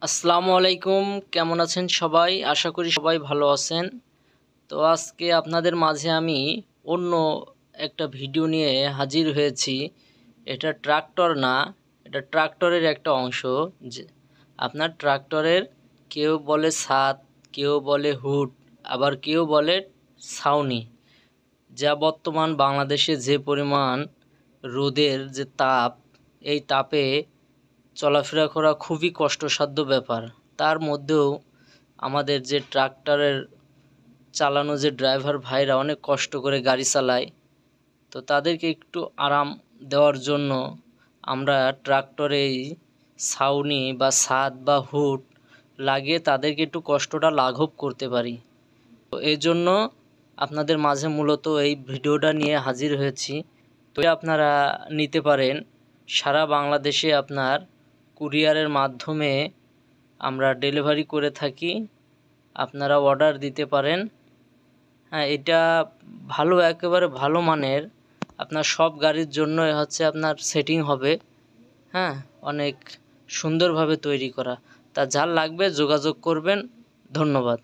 আসসালামু আলাইকুম, কেমন আছেন সবাই? আশা করি সবাই ভালো আছেন। তো আজকে আপনাদের মাঝে আমি অন্য একটা ভিডিও নিয়ে হাজির হয়েছি। এটা ট্রাক্টর না, এটা ট্রাক্টরের একটা অংশ। যে আপনার ট্রাক্টরের কেউ বলে ছাদ, কেউ বলে হুড, আবার কেউ বলে ছাউনি। যা বর্তমান বাংলাদেশে যে পরিমাণ রোদের যে তাপ, এই তাপে চলাফেরা করা খুবই কষ্টসাধ্য ব্যাপার। তার মধ্যেও আমাদের যে ট্রাক্টরের চালানো যে ড্রাইভার ভাইরা অনেক কষ্ট করে গাড়ি চালায়, তো তাদেরকে একটু আরাম দেওয়ার জন্য আমরা ট্রাক্টরে এই ছাউনি বা ছাদ বা হুড লাগিয়ে তাদেরকে একটু কষ্টটা লাঘব করতে পারি। তো এই জন্য আপনাদের মাঝে মূলত এই ভিডিওটা নিয়ে হাজির হয়েছি। তো আপনারা নিতে পারেন। সারা বাংলাদেশে আপনার কুরিয়ারের মাধ্যমে আমরা ডেলিভারি করে থাকি, আপনারা অর্ডার দিতে পারেন। হ্যাঁ, এটা ভালো, একেবারে ভালো মানের। আপনার সব গাড়ির জন্য হচ্ছে আপনার সেটিং হবে। হ্যাঁ, অনেক সুন্দরভাবে তৈরি করা। তা যার লাগবে যোগাযোগ করবেন। ধন্যবাদ।